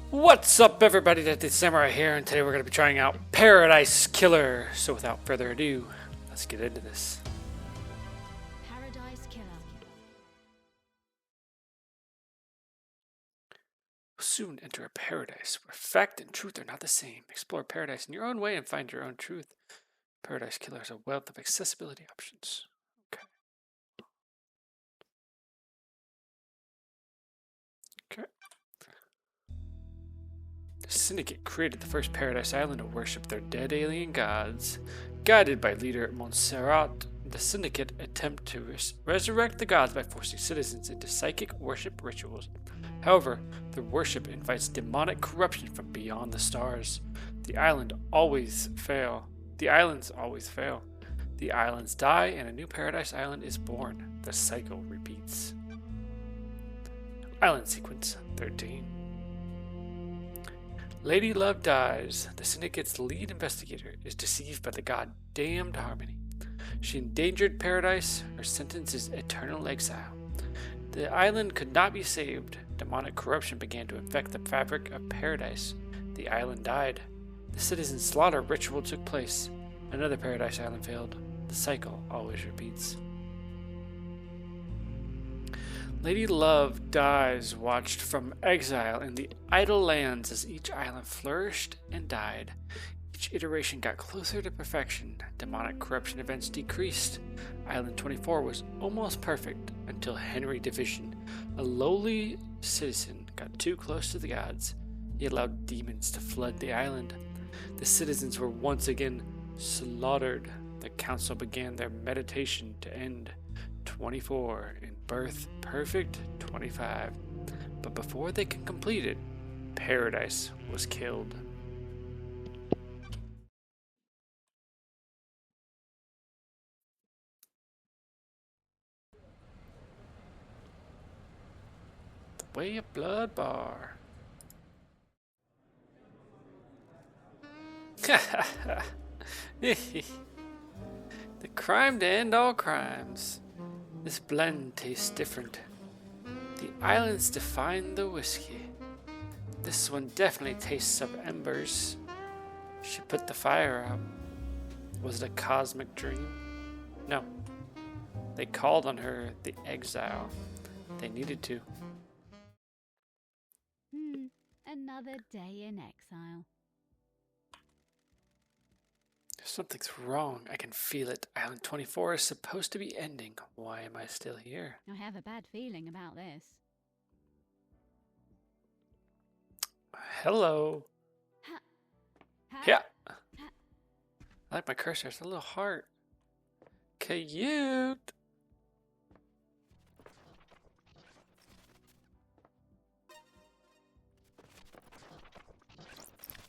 What's up, everybody? That is Samurai here, and today we're going to be trying out Paradise Killer. So without further ado, let's get into this. Paradise Killer. Soon enter a paradise where fact and truth are not the same. Explore paradise in your own way and find your own truth. Paradise Killer has a wealth of accessibility options. Okay. The Syndicate created the first Paradise Island to worship their dead alien gods. Guided by leader Montserrat, the Syndicate attempt to resurrect the gods by forcing citizens into psychic worship rituals. However, their worship invites demonic corruption from beyond the stars. The islands always fail. The islands die, and a new Paradise Island is born. The cycle repeats. Island Sequence 13. Lady Love dies. The Syndicate's lead investigator is deceived by the goddamned Harmony. She endangered Paradise. Her sentence is eternal exile. The island could not be saved. Demonic corruption began to infect the fabric of Paradise. The island died. The citizen slaughter ritual took place. Another Paradise Island failed. The cycle always repeats. Lady Love dies, watched from exile in the idle lands as each island flourished and died. Each iteration got closer to perfection. Demonic corruption events decreased. Island 24 was almost perfect until Henry Division, a lowly citizen, got too close to the gods. He allowed demons to flood the island. The citizens were once again slaughtered. The council began their meditation to end 24 and birth perfect 25. But before they could complete it, Paradise was killed. The Way of Blood Bar. The crime to end all crimes. This blend tastes different. The islands define the whiskey. This one definitely tastes of embers. She put the fire out. Was it a cosmic dream? No. They called on her the exile. They needed to. Another day in exile. Something's wrong. I can feel it. Island 24 is supposed to be ending. Why am I still here? I have a bad feeling about this. Hello. Ha. Yeah. I like my cursor. It's a little heart. Cute.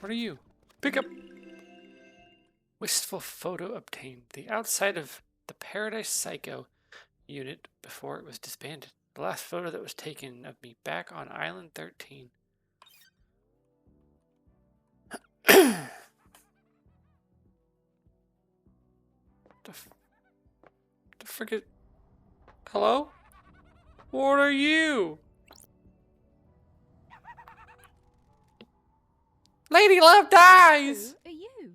What are you? Pick up. Wistful photo obtained. The outside of the Paradise Psycho unit before it was disbanded. The last photo that was taken of me back on Island 13. the friggin'... Hello? What are you? Lady Love dies! Who are you?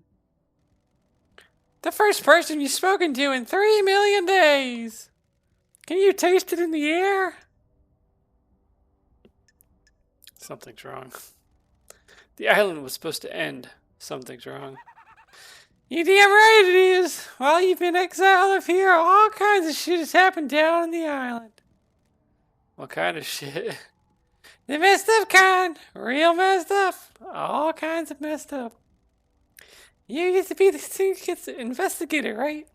The first person you've spoken to in 3 million days! Can you taste it in the air? Something's wrong. The island was supposed to end. Something's wrong. You damn right it is! While you've been exiled up here, all kinds of shit has happened down on the island. What kind of shit? The messed up kind. Real messed up. All kinds of messed up. You used to be the Syndicate's investigator, right?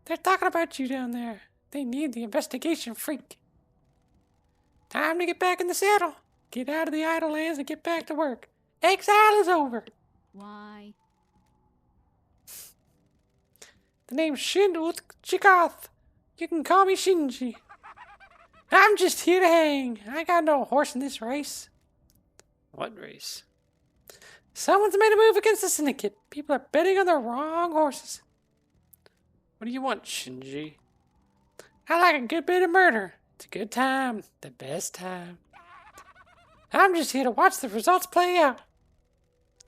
They're talking about you down there. They need the investigation freak. Time to get back in the saddle. Get out of the idle lands and get back to work. Exile is over. Why? The name's Shinut Chikath. You can call me Shinji. I'm just here to hang. I got no horse in this race. What race? Someone's made a move against the Syndicate. People are betting on the wrong horses. What do you want, Shinji? I like a good bit of murder. It's a good time. The best time. I'm just here to watch the results play out.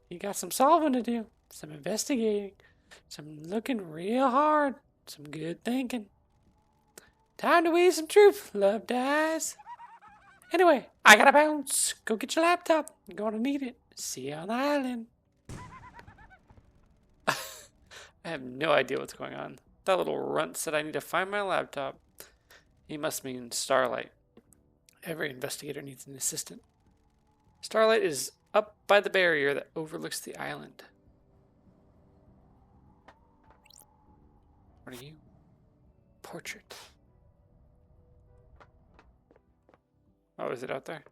You got some solving to do, some investigating, some looking real hard, some good thinking. Time to weave some truth, love dies. Anyway, I gotta bounce. Go get your laptop. You're gonna need it. See you on the island. I have no idea what's going on. That little runt said I need to find my laptop. He must mean Starlight. Every investigator needs an assistant. Starlight is up by the barrier that overlooks the island. What are you? Portrait. Oh, is it out there?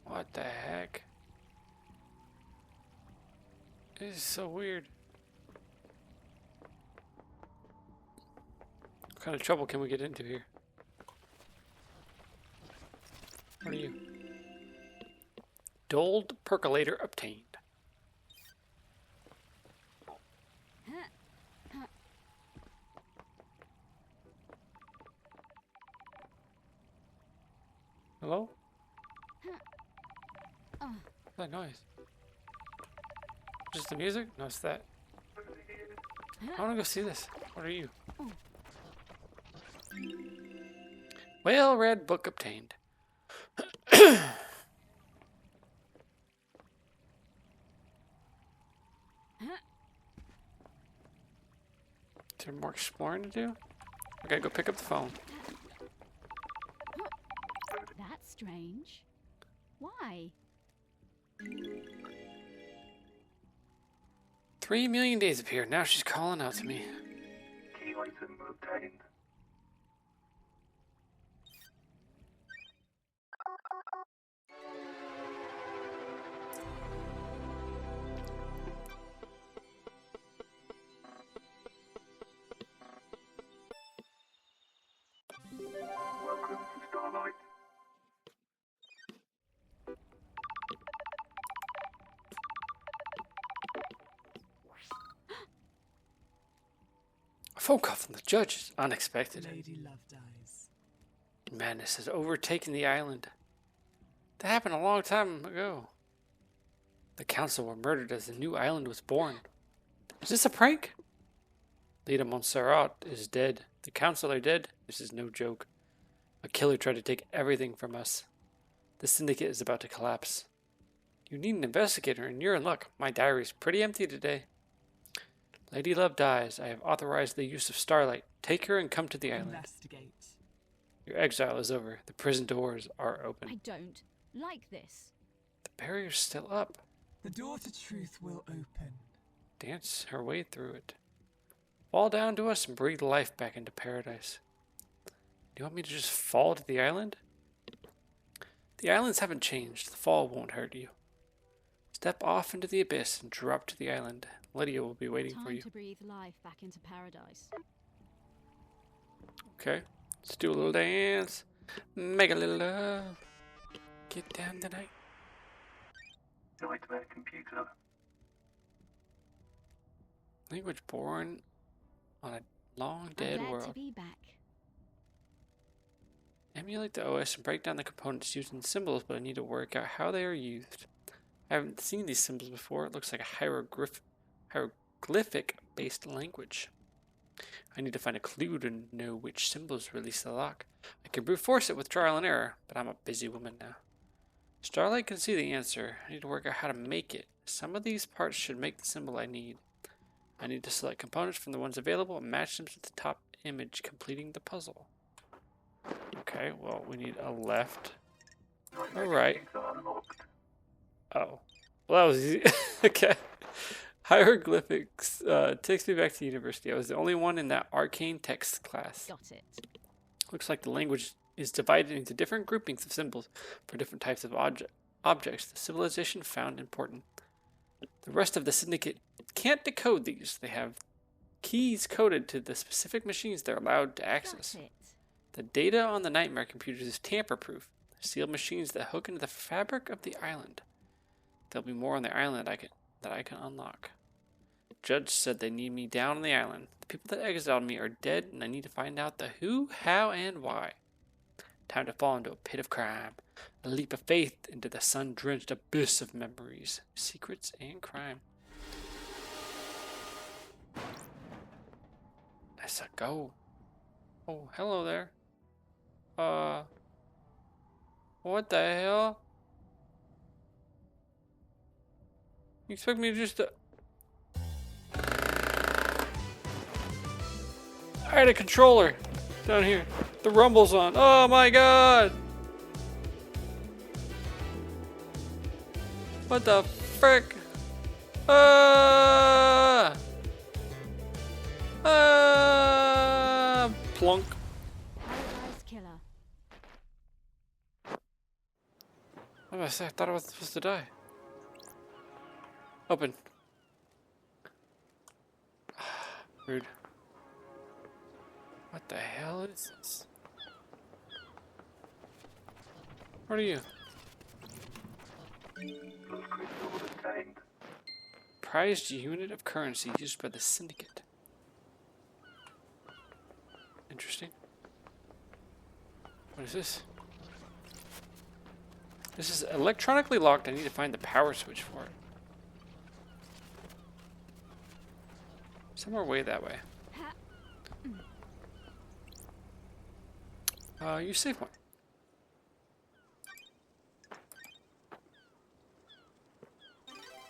What the heck? This is so weird. What kind of trouble can we get into here? What are you? Dulled percolator obtained. Hello? What's that noise? Just the music? No, it's that. I want to go see this. What are you? Well-read book obtained. Is there more exploring to do? I gotta go pick up the phone. That's strange. Why? 3 million days appeared. Now she's calling out to me. Key item obtained. Welcome to Starlight. A phone call from the judge is unexpected. Lady Love dies. Madness has overtaken the island. That happened a long time ago. The council were murdered as the new island was born. Is this a prank? Leda Montserrat is dead. The council are dead. This is no joke. A killer tried to take everything from us. The syndicate is about to collapse. You need an investigator, and you're in luck. My diary's pretty empty today. Lady Love dies. I have authorized the use of Starlight. Take her and come to the island. Investigate. Your exile is over. The prison doors are I open. don't like this. The barrier's still up. The door to truth will open. Dance her way through it. Fall down to us and breathe life back into paradise. Do you want me to just fall to the island? The islands haven't changed. The fall won't hurt you. Step off into the abyss and drop to the island. Lydia will be waiting for Time you. to breathe life back into paradise. Okay, let's do a little dance. Make a little love. Get down tonight. Nightmare computer. Language born on a long I'm dead glad to world. be back. Emulate the OS and break down the components using symbols, but I need to work out how they are used. I haven't seen these symbols before. It looks like a hieroglyphic-based language. I need to find a clue to know which symbols release the lock. I can brute force it with trial and error, but I'm a busy woman now. Starlight can see the answer. I need to work out how to make it. Some of these parts should make the symbol I need. I need to select components from the ones available and match them to the top image, completing the puzzle. Okay, well, we need a left. Nightmare Alright. computer unlocked. Oh. Well, that was easy. Okay. Hieroglyphics takes me back to university. I was the only one in that arcane text class. Got it. Looks like the language is divided into different groupings of symbols for different types of objects the civilization found important. The rest of the syndicate can't decode these. They have keys coded to the specific machines they're allowed to access. Got it. The data on the nightmare computers is tamper-proof. Sealed machines that hook into the fabric of the island. There'll be more on the island that I can unlock. Judge said they need me down on the island. The people that exiled me are dead, and I need to find out the who, how, and why. Time to fall into a pit of crime. A leap of faith into the sun-drenched abyss of memories, secrets, and crime. Let's go. Oh, hello there. What the hell? You expect me to just... I had a controller down here. The rumble's on. Oh my god! What the frick? Plunk. Paradise killer. What did I say? I thought I was supposed to die. Open. Rude. What the hell is this? What are you? Those crystals obtained. Prized unit of currency used by the Syndicate. Interesting. What is this? This is electronically locked. I need to find the power switch for it. Somewhere way that way. You save one.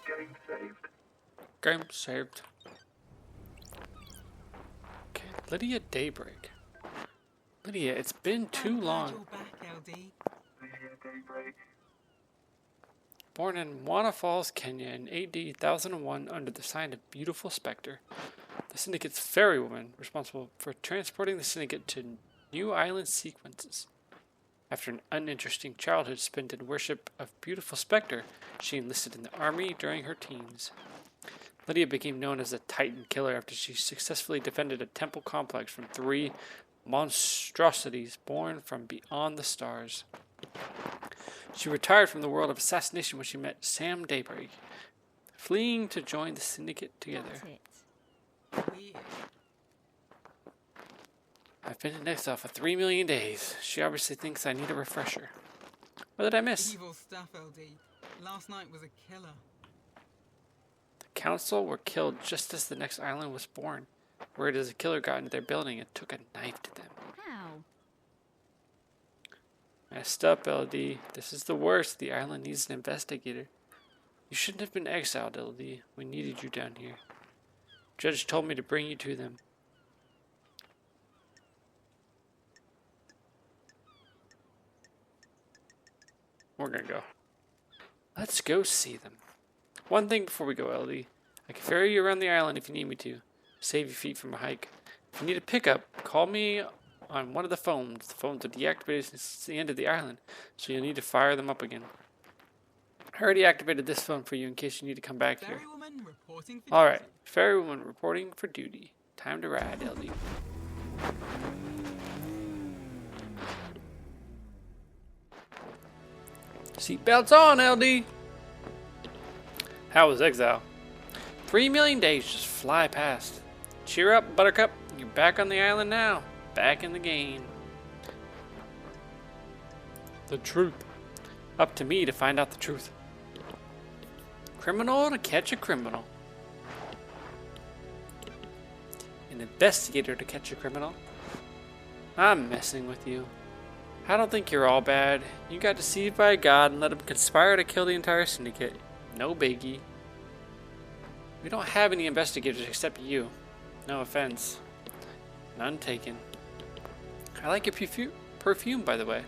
Game saved. Game saved. Okay, Lydia Daybreak. Lydia, it's been too long. You're back, LD. Lydia Daybreak. Born in Wana Falls, Kenya in AD 1001 under the sign of Beautiful Spectre, the Syndicate's ferrywoman responsible for transporting the Syndicate to New Island sequences. After an uninteresting childhood spent in worship of Beautiful Spectre, she enlisted in the army during her teens. Lydia became known as a Titan killer after she successfully defended a temple complex from 3 monstrosities born from beyond the stars. She retired from the world of assassination when she met Sam Daybreak, fleeing to join the Syndicate together. Got it. Weird. I've been in exile for 3 million days. She obviously thinks I need a refresher. What did I miss? Evil stuff, LD. Last night was a killer. The council were killed just as the next island was born. Word is a killer got into their building and took a knife to them. How? Messed up, LD. This is the worst. The island needs an investigator. You shouldn't have been exiled, LD. We needed you down here. Judge told me to bring you to them. We're gonna go. Let's go see them. One thing before we go, LD. I can ferry you around the island if you need me to. Save your feet from a hike. If you need a pickup, call me on one of the phones. The phones are deactivated since it's the end of the island, so you'll need to fire them up again. I already activated this phone for you in case you need to come back here. Ferrywoman reporting for Alright, duty. ferrywoman reporting for duty. Time to ride, LD. Seatbelts on, LD! How was exile? 3 million days just fly past. Cheer up, Buttercup. You're back on the island now. Back in the game. The truth. Up to me to find out the truth. Criminal to catch a criminal. An investigator to catch a criminal. I'm messing with you. I don't think you're all bad. You got deceived by God and let him conspire to kill the entire syndicate. No biggie. We don't have any investigators except you. No offense. None taken. I like your perfume, by the way.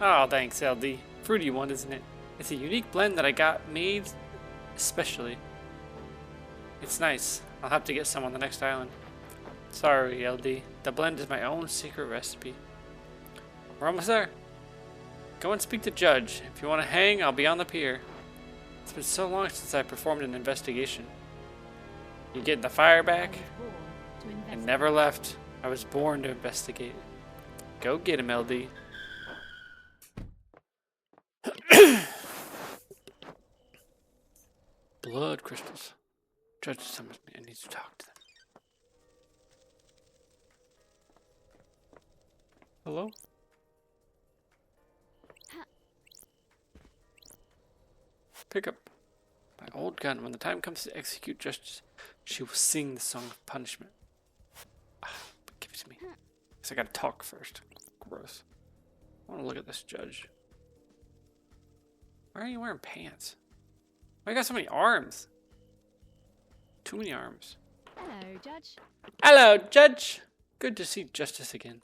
Oh, thanks, LD. Fruity one, isn't it? It's a unique blend that I got made especially. It's nice. I'll have to get some on the next island. Sorry, LD. The blend is my own secret recipe. We're almost there. Go and speak to Judge. If you want to hang, I'll be on the pier. It's been so long since I performed an investigation. You getting the fire back? I was born to I investigate. never left. I was born to investigate. Go get him, LD. Blood crystals. Judge summons me. I need to talk to them. Hello? Pick up my old gun. When the time comes to execute justice, she will sing the song of punishment. Give it to me. Guess I gotta talk first. Gross. I want to look at this judge. Why are you wearing pants? Why you got so many arms? Too many arms. Hello, Judge. Hello, Judge. Good to see justice again.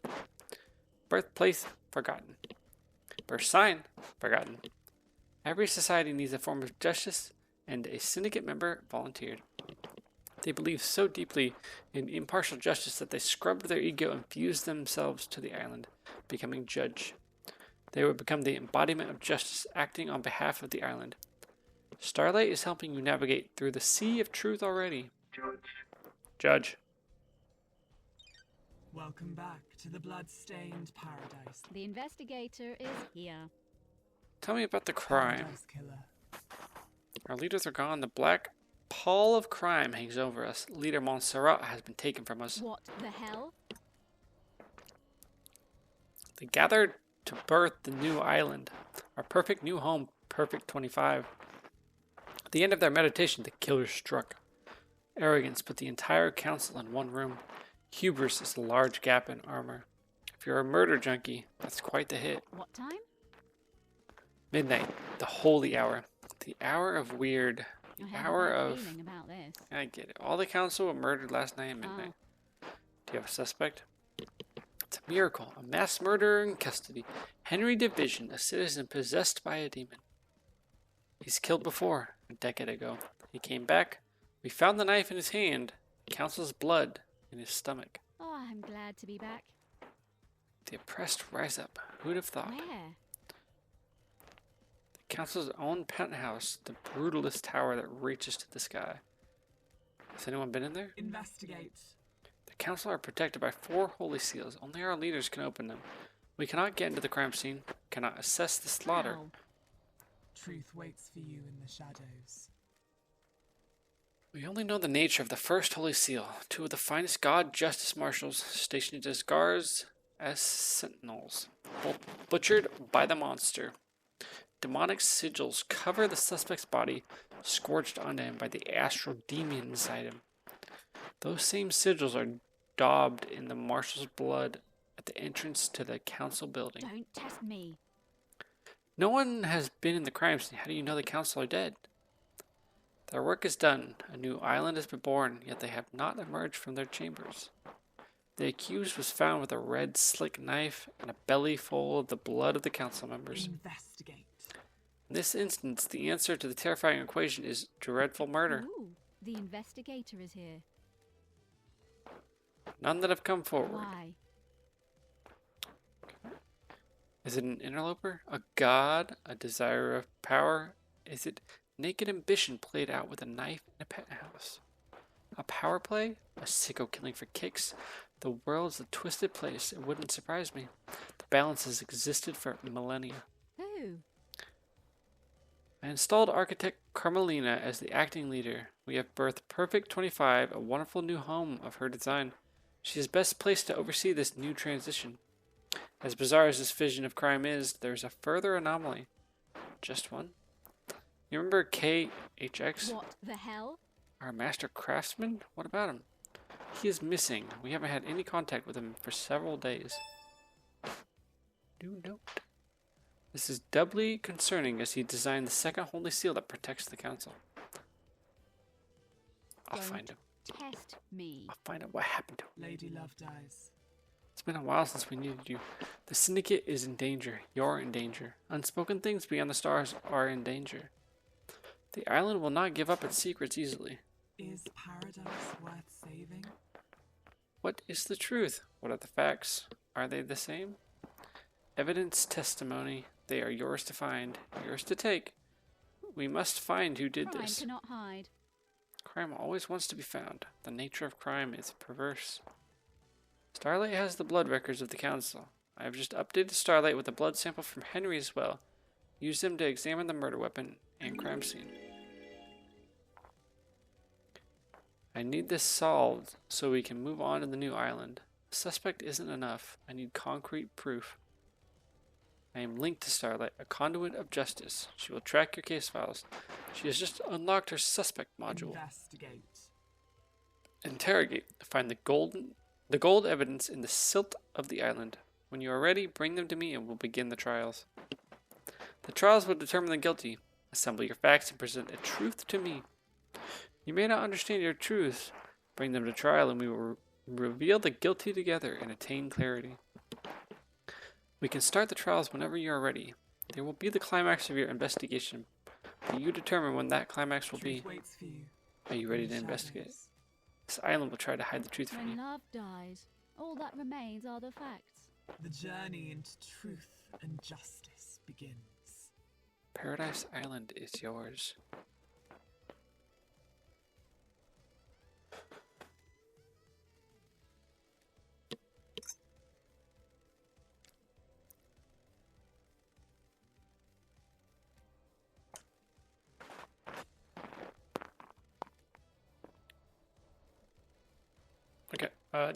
Birthplace, forgotten. Birth sign, forgotten. Every society needs a form of justice, and a syndicate member volunteered. They believed so deeply in impartial justice that they scrubbed their ego and fused themselves to the island, becoming judge. They would become the embodiment of justice, acting on behalf of the island. Starlight is helping you navigate through the sea of truth already. Judge. Welcome back to the blood-stained paradise. The investigator is here. Tell me about the crime. Paradise killer. Our leaders are gone. The black pall of crime hangs over us. Leader Montserrat has been taken from us. What the hell? They gathered to birth the new island. Our perfect new home, Perfect 25. At the end of their meditation, the killers struck. Arrogance put the entire council in one room. Hubris is a large gap in armor. If you're a murder junkie, that's quite the hit. What time? Midnight, the holy hour. The hour of weird. I The have hour a bad of... feeling about this. I get it. All the council were murdered last night at midnight. Do you have a suspect? It's a miracle. A mass murderer in custody. Henry Division, a citizen possessed by a demon. He's killed before, a decade ago. He came back. We found the knife in his hand. Council's blood in his stomach. Oh, I'm glad to be back. The oppressed rise up. Who'd have thought? Where? The council's own penthouse, the brutalist tower that reaches to the sky. Has anyone been in there? Investigate. The council are protected by 4 holy seals. Only our leaders can open them. We cannot get into the crime scene, cannot assess the slaughter. How? Truth waits for you in the shadows. We only know the nature of the first holy seal. 2 of the finest god justice marshals stationed as guards as sentinels, both butchered by the monster. Demonic sigils cover the suspect's body, scorched onto him by the astral demon inside him. Those same sigils are daubed in the marshal's blood at the entrance to the council building. Don't test me. No one has been in the crime scene. How do you know the council are dead? Their work is done. A new island has been born, yet they have not emerged from their chambers. The accused was found with a red slick knife and a belly full of the blood of the council members. Investigate. In this instance, the answer to the terrifying equation is dreadful murder. Ooh, the investigator is here. None that have come forward. Why? Is it an interloper? A god? A desire of power? Is it naked ambition played out with a knife in a penthouse? A power play? A sicko killing for kicks? The world's a twisted place. It wouldn't surprise me. The balance has existed for millennia. Who? I installed architect Carmelina as the acting leader. We have birthed Perfect 25, a wonderful new home of her design. She is best placed to oversee this new transition. As bizarre as this vision of crime is, there's a further anomaly. Just one. You remember KHX? What the hell? Our master craftsman? What about him? He is missing. We haven't had any contact with him for several days. New note. This is doubly concerning as he designed the second holy seal that protects the council. I'll Don't find him. Test me. I'll find out what happened to him. Lady Love dies. It's been a while since we needed you. The syndicate is in danger. You're in danger. Unspoken things beyond the stars are in danger. The island will not give up its secrets easily. Is paradise worth saving? What is the truth? What are the facts? Are they the same? Evidence, testimony, they are yours to find, yours to take. We must find who did Crime this. cannot hide. Crime always wants to be found. The nature of crime is perverse. Starlight has the blood records of the council. I have just updated Starlight with a blood sample from Henry as well. Use them to examine the murder weapon and crime scene. I need this solved so we can move on to the new island. The suspect isn't enough. I need concrete proof. I am linked to Starlight, a conduit of justice. She will track your case files. She has just unlocked her suspect module. Investigate. Interrogate. Find the gold evidence in the silt of the island. When you are ready, bring them to me and we'll begin the trials. The trials will determine the guilty. Assemble your facts and present a truth to me. You may not understand your truths. Bring them to trial and we will reveal the guilty together and attain clarity. We can start the trials whenever you are ready. There will be the climax of your investigation, but you determine when that climax will be. Truth waits for you Are you in ready the to investigate? shadows. This island will try to hide the truth from When you. love dies, all that remains are the facts. The journey into truth and justice begins. Paradise Island is yours. Okay.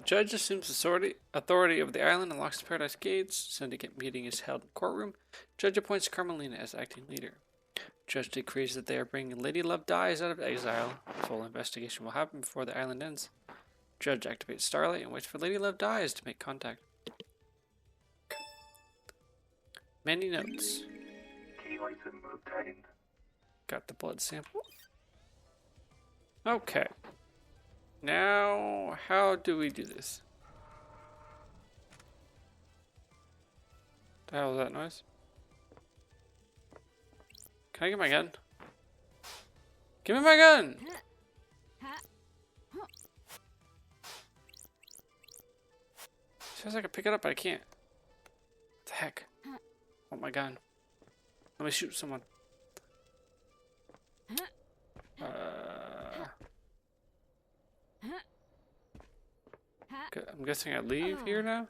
Judge assumes authority over the island and locks the Paradise gates. Syndicate meeting is held in courtroom. Judge appoints Carmelina as acting leader. Judge decrees that they are bringing Lady Love Dies out of exile. Full investigation will happen before the island ends. Judge activates Starlight and waits for Lady Love Dies to make contact. Many notes. Key item obtained. Got the blood sample. Okay. Now, how do we do this? The hell was that noise? Can I get my gun? Give me my gun! Says I can pick it up, but I can't. What the heck? I want my gun. Let me shoot someone. Okay, I'm guessing I leave here now?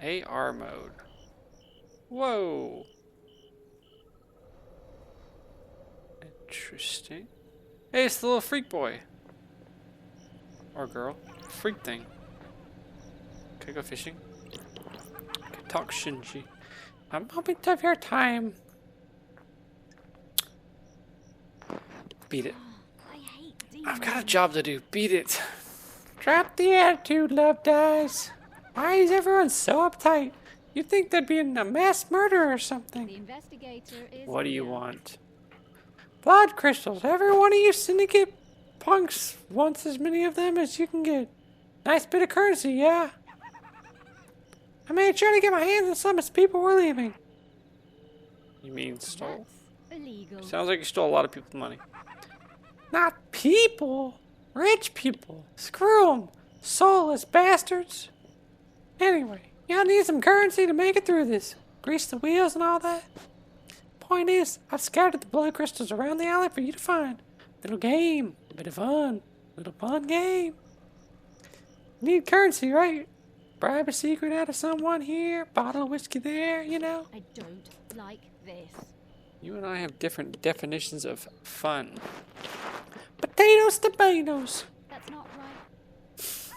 AR mode. Whoa! Interesting. Hey, it's the little freak boy. Or girl. Freak thing. Can I go fishing? Can talk Shinji. A moment of your time. Beat it. I hate demons. I've got a job to do. Beat it. Drop the attitude, Love Dies. Why is everyone so uptight? You'd think there'd be a mass murder or The something. investigator is What do you here. want? Blood crystals. Every one of you syndicate punks wants as many of them as you can get. Nice bit of currency, yeah? I made sure to get my hands on some as people were leaving. You mean stole? That's illegal. Sounds like you stole a lot of people's money. Not people. Rich people. Screw them. Soulless bastards. Anyway, y'all need some currency to make it through this. Grease the wheels and all that. Point is, I've scattered the blood crystals around the island for you to find. Little game. A bit of fun. Little fun game. Need currency, right? Bribe a secret out of someone here. Bottle of whiskey there, you know? I don't like this. You and I have different definitions of fun. Potatoes, tomatoes. That's not right.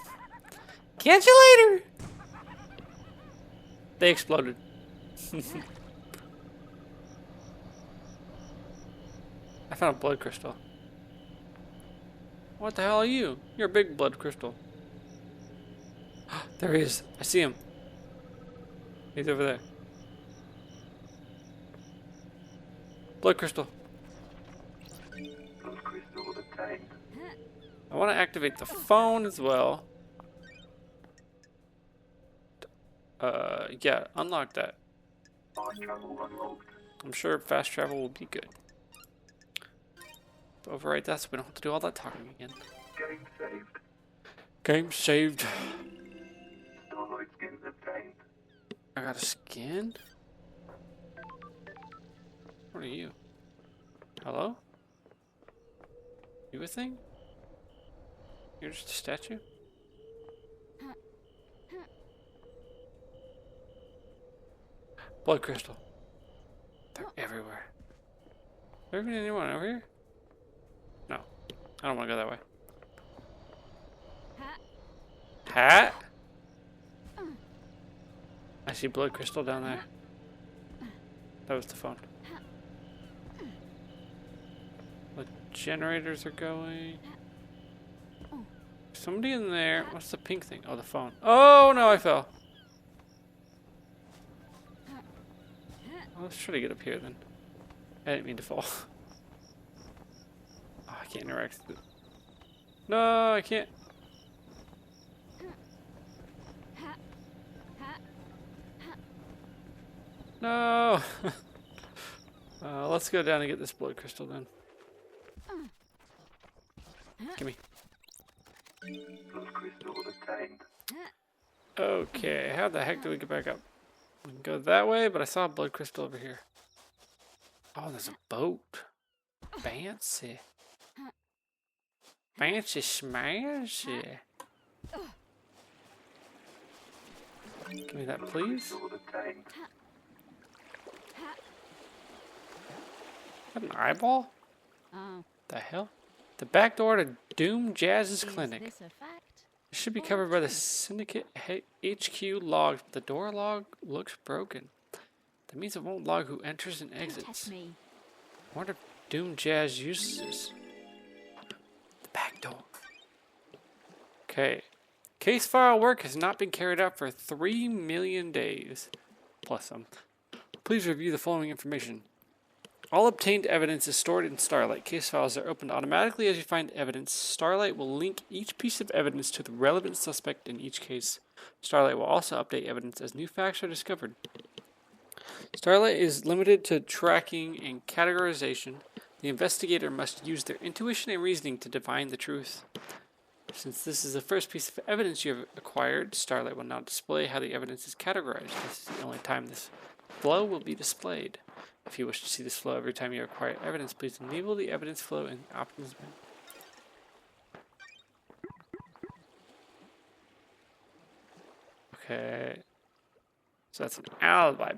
Catch you later. They exploded. I found a blood crystal. What the hell are you? You're a big blood crystal. There he is. I see him. He's over there. Blood crystal. Blood crystal obtained. I want to activate the phone as well. Yeah, unlock that. Fast travel unlocked. I'm sure fast travel will be good. Override that so we don't have to do all that talking again. Game saved. Game saved. Starlight skins obtained. I got a skin? What are you? Hello? You a thing? You're just a statue? Blood crystal. They're everywhere. there even anyone over here? No. I don't want to go that way. Ha. Hat? I see blood crystal down there. That was the phone. The generators are going. Somebody in there. What's the pink thing? Oh, the phone. Oh no, I fell. Well, let's try to get up here then. I didn't mean to fall. Oh, I can't interact with it. No, I can't. No. Let's go down and get this blood crystal then. Gimme. Blood crystal obtained. Okay, how the heck do we get back up? We can go that way, but I saw a blood crystal over here. Oh, there's a boat. Fancy. Fancy smashy. Give me that, please. Crystal obtained. Is that an eyeball? Oh, The hell? The back door to Doom Jazz's is clinic. this a fact? It should be covered by the Syndicate HQ logs, but the door log looks broken. That means it won't log who enters and Don't exits. test me. I wonder if Doom Jazz uses this. The back door. Okay. Case file work has not been carried out for 3 million days. Plus some. Please review the following information. All obtained evidence is stored in Starlight. Case files are opened automatically as you find evidence. Starlight will link each piece of evidence to the relevant suspect in each case. Starlight will also update evidence as new facts are discovered. Starlight is limited to tracking and categorization. The investigator must use their intuition and reasoning to divine the truth. Since this is the first piece of evidence you have acquired, Starlight will now display how the evidence is categorized. This is the only time this flow will be displayed. If you wish to see this flow every time you acquire evidence, please enable the evidence flow in the options menu. Okay. So that's an alibi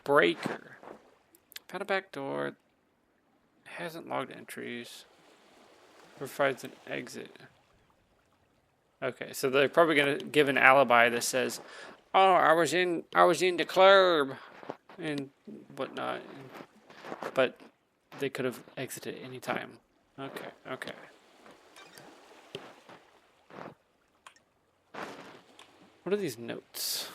breaker. Found a back door. Hasn't logged entries. Provides an exit. Okay, so they're probably gonna give an alibi that says, "Oh, I was in the club," and whatnot. But they could have exited any time. Okay, okay. What are these notes?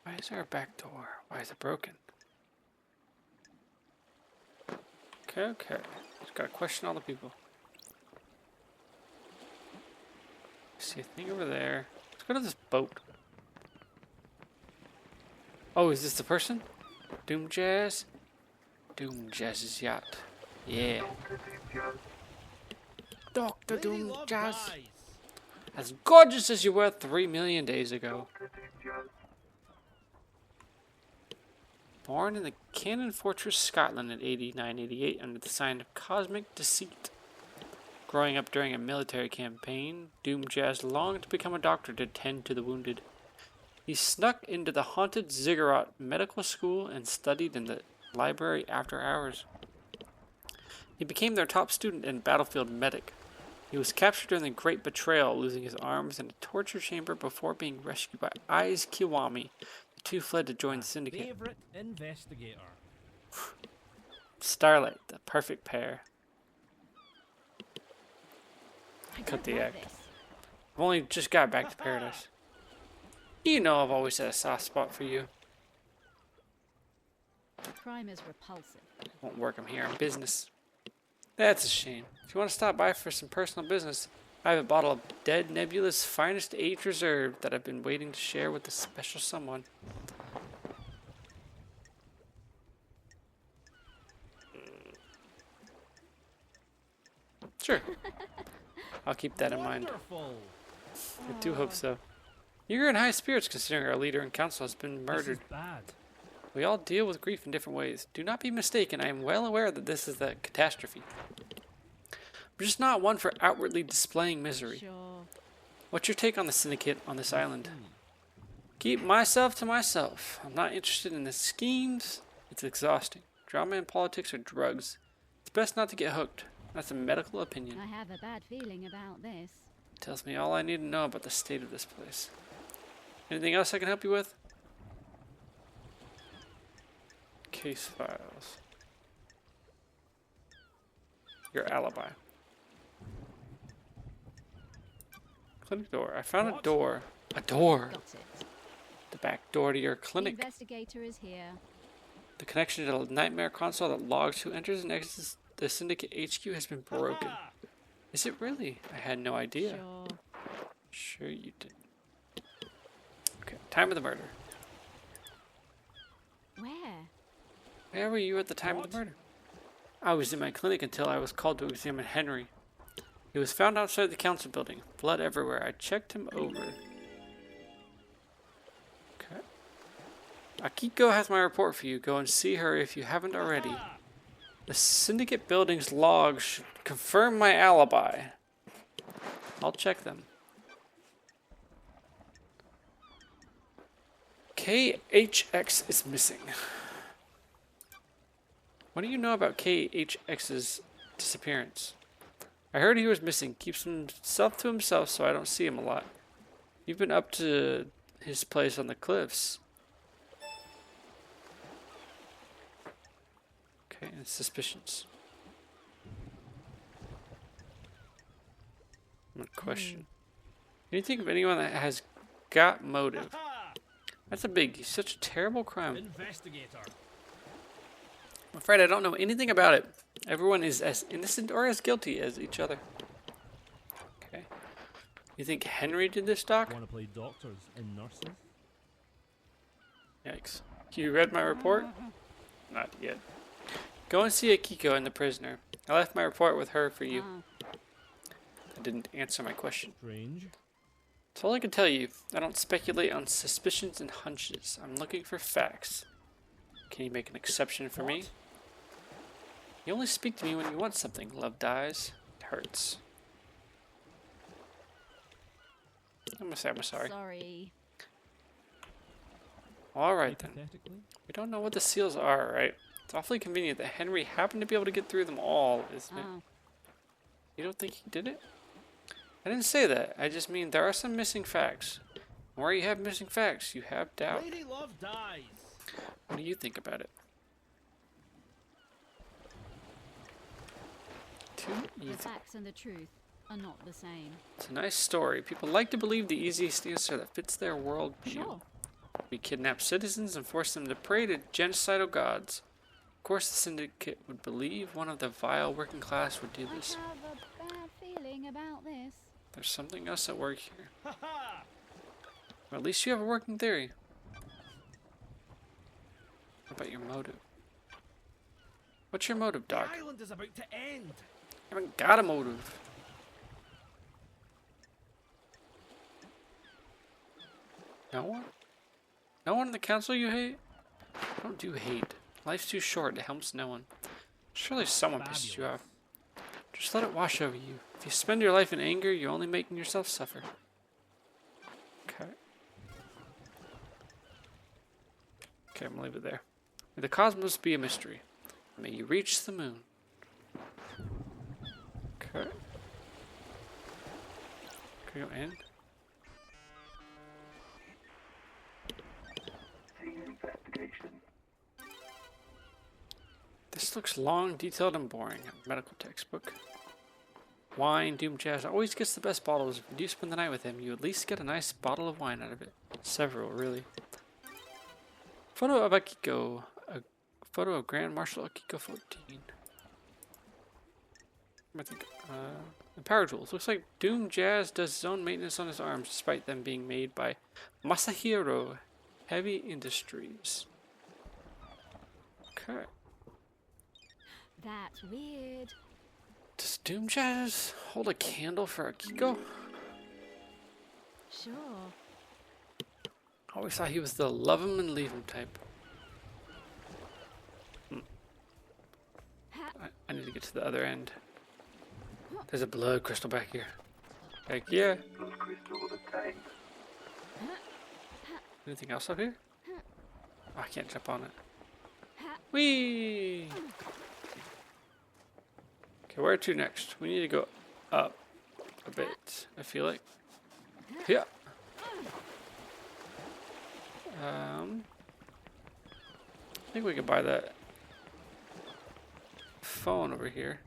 Why is there a back door? Why is it broken? Okay, okay. Just gotta question all the people. See a thing over there. Let's go to this boat. Oh, is this the person? Doom Jazz? Doom Jazz's yacht. Yeah. Dr. Doom Jazz. As gorgeous as you were 3 million days ago. Born in the Cannon Fortress, Scotland in 89-88 under the sign of Cosmic Deceit. Growing up during a military campaign, Doom Jazz longed to become a doctor to tend to the wounded. He snuck into the haunted Ziggurat Medical School and studied in the library after hours. He became their top student and battlefield medic. He was captured during the Great Betrayal, losing his arms in a torture chamber before being rescued by Aiz Kiwami. The two fled to join the Syndicate. Favorite investigator. Starlight, the perfect pair. I Cut don't the like act. this. I've only just got back to paradise. You know I've always had a soft spot for you. Crime is repulsive. Won't work, I'm here on business. That's a shame. If you want to stop by for some personal business, I have a bottle of Dead Nebula's finest aged reserve that I've been waiting to share with a special someone. Sure. I'll keep that in mind. Wonderful. I do hope so. You're in high spirits considering our leader in council has been This murdered. is bad. We all deal with grief in different ways. Do not be mistaken, I am well aware that this is a catastrophe. I'm just not one for outwardly displaying misery. Sure. What's your take on the Syndicate on this island? Keep myself to myself. I'm not interested in the schemes. It's exhausting. Drama and politics are drugs. It's best not to get hooked. That's a medical opinion. I have a bad feeling about this. Tells me all I need to know about the state of this place. Anything else I can help you with? Case files. Your alibi. Clinic door. I found a door. A door. Got it. The back door to your The clinic. investigator is here. The connection to the nightmare console that logs who enters and exits the Syndicate HQ has been broken. Is it really? I had no idea. Sure. Sure you didn't. Okay, time of the murder. Where? Where were you at the time of the murder? I was in my clinic until I was called to examine Henry. He was found outside the council building. Blood everywhere. I checked him over. Okay. Akiko has my report for you. Go and see her if you haven't already. The Syndicate building's logs should confirm my alibi. I'll check them. KHX is missing. What do you know about KHX's disappearance? I heard he was missing. Keeps himself to himself, so I don't see him a lot. You've been up to his place on the cliffs. Okay, and suspicions. I'm gonna question. Can you think of anyone that has got motive? That's a biggie. Such a terrible crime. Investigator. I'm afraid I don't know anything about it. Everyone is as innocent or as guilty as each other. Okay. You think Henry did this, Doc? Want to play doctors and nurses? Yikes. You read my report? Not yet. Go and see Akiko and the prisoner. I left my report with her for you. Ah, I didn't answer my question. Strange. That's all I can tell you. I don't speculate on suspicions and hunches. I'm looking for facts. Can you make an exception for me? You only speak to me when you want something. Love dies. It hurts. I'm gonna say I'm sorry. sorry. Alright then. Hypothetically, We don't know what the seals are, right? It's awfully convenient that Henry happened to be able to get through them all, isn't it? Oh, You don't think he did it? I didn't say that. I just mean there are some missing facts. And where you have missing facts, you have doubt. Lady Love dies. What do you think about it? Too the easy. facts and the truth are not the same. It's a nice story. People like to believe the easiest answer that fits their worldview. Sure. We kidnap citizens and force them to pray to genocidal gods. Of course, the Syndicate would believe one of the vile working class would do I this. have a bad feeling about this. There's something else at work here. Ha ha! Or at least you have a working theory. What about your motive? What's your motive, The Doc? island is about to end. I haven't got a motive. No one? No one in the council you hate? I don't do hate. Life's too short. It helps no one. Surely someone pisses you off. Just let it wash over you. If you spend your life in anger, you're only making yourself suffer. Okay. Okay, I'm gonna leave it there. May the cosmos be a mystery. May you reach the moon. Okay. Can we go in? Scene investigation. This looks long, detailed, and boring. A medical textbook. Wine, Doom Jazz always gets the best bottles. If you do spend the night with him, you at least get a nice bottle of wine out of it. Several, really. Photo of Akiko. A photo of Grand Marshal Akiko 14. I think, and power tools. Looks like Doom Jazz does his own maintenance on his arms, despite them being made by Masahiro Heavy Industries. Okay. That's weird. Does Doom Jazz hold a candle for Akiko? Sure. I always thought he was the love him and leave him type. I need to get to the other end. There's a blood crystal back here. Heck yeah. Blood crystal obtained. Anything else up here? Oh, I can't jump on it. Whee! Okay, where to next? We need to go up a bit, I feel like. Yeah. I think we could buy that phone over here.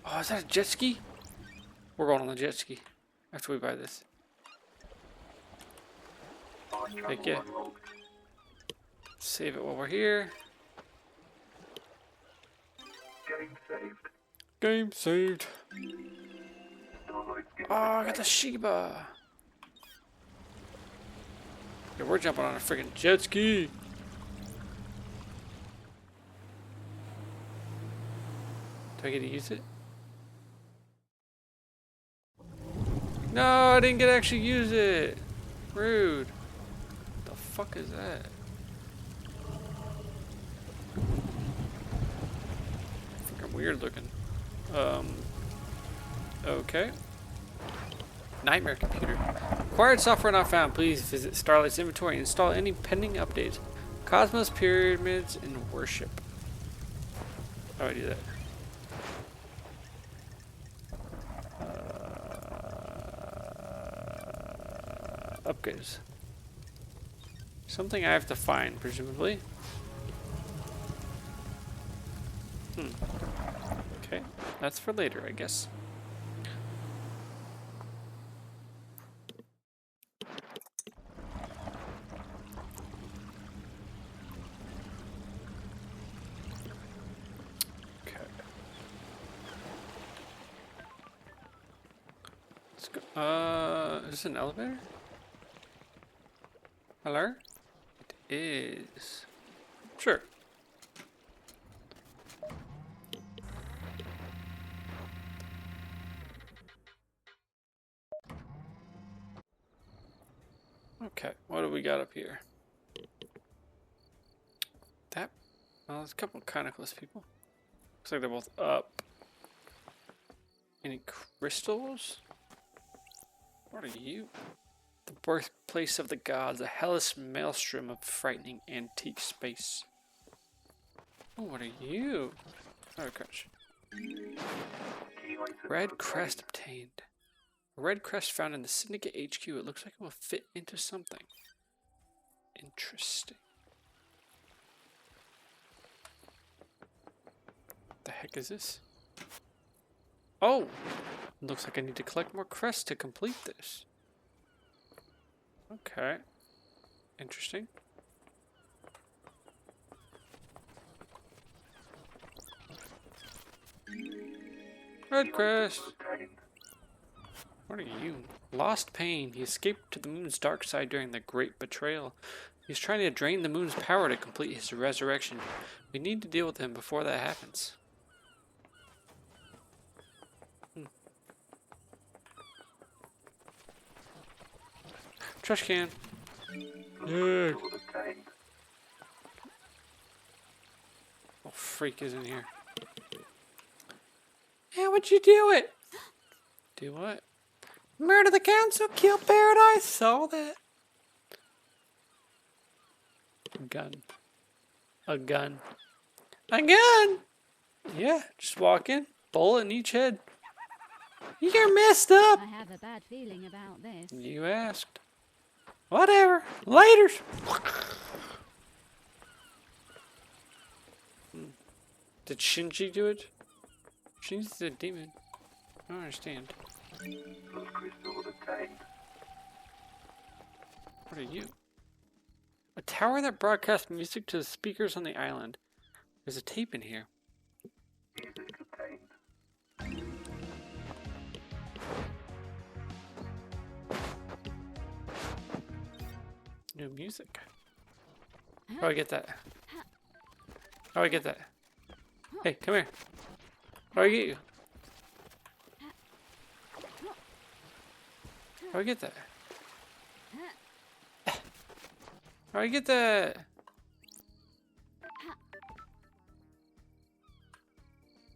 Oh, is that a jet ski? We're going on the jet ski after we buy this. Heck yeah. Save it while we're here. Game saved. Game saved. Download game. Oh, I got the Sheba. Yeah, we're jumping on a freaking jet ski. Do I get to use it? No, I didn't get to actually use it. Rude. What the fuck is that? Freaking weird looking. Okay. Nightmare computer. Acquired software not found. Please visit Starlight's inventory and install any pending updates. Cosmos Pyramids and Worship. How do I do that? Upgrades. Something I have to find, presumably. Okay, that's for later, I guess. Okay. Let's go. Is this an elevator? Hello? It is. Sure. Okay, what do we got up here? That, well, there's a couple of Chronicles people. Looks like they're both up. Any crystals? What are you? The birthplace of the gods, a hellish maelstrom of frightening antique space. Oh, what are you? Oh, gosh. Red crest obtained. A red crest found in the Syndicate HQ. It looks like it will fit into something. Interesting. What the heck is this? Oh! Looks like I need to collect more crests to complete this. Okay. Interesting. Red crest! What are you? Lost Pain. He escaped to the moon's dark side during the Great Betrayal. He's trying to drain the moon's power to complete his resurrection. We need to deal with him before that happens. Trash can. Yeah. Oh, freak is in here. How would you do it? Do what? Murder the council, kill paradise. Saw that. A gun. A gun. A gun! Yeah, just walk in. Bullet in each head. You're messed up. I have a bad feeling about this. You asked. Whatever. Later. Did Shinji do it? Shinji's a demon. I don't understand. Those crystals obtained. What are you? A tower that broadcasts music to the speakers on the island. There's a tape in here. Music obtained. New music. How do I get that? How do I get that? Hey, come here. How do I get you? How do I get that? How do I get that?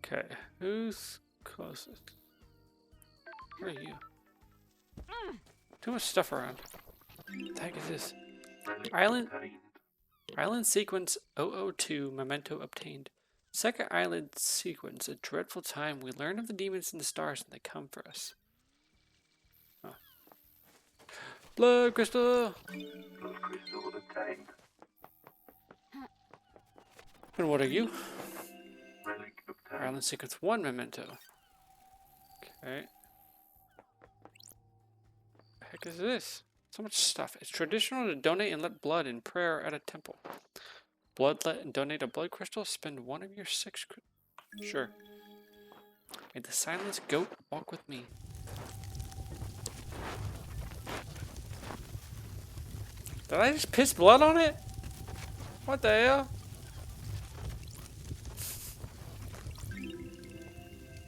Okay, who's closest? Where are you? Too much stuff around. What the heck is this? Island Obtained. sequence 002 memento obtained. Second island sequence, a dreadful time. We learn of the demons in the stars and they come for us. Oh. Blood crystal! Blood crystal obtained. And what are you? Relic obtained. Island sequence 1 memento. Okay. What the heck is this? So much stuff. It's traditional to donate and let blood in prayer at a temple. Bloodlet and donate a blood crystal. Spend one of your 6. Sure. May the silence goat walk with me. Did I just piss blood on it? What the hell?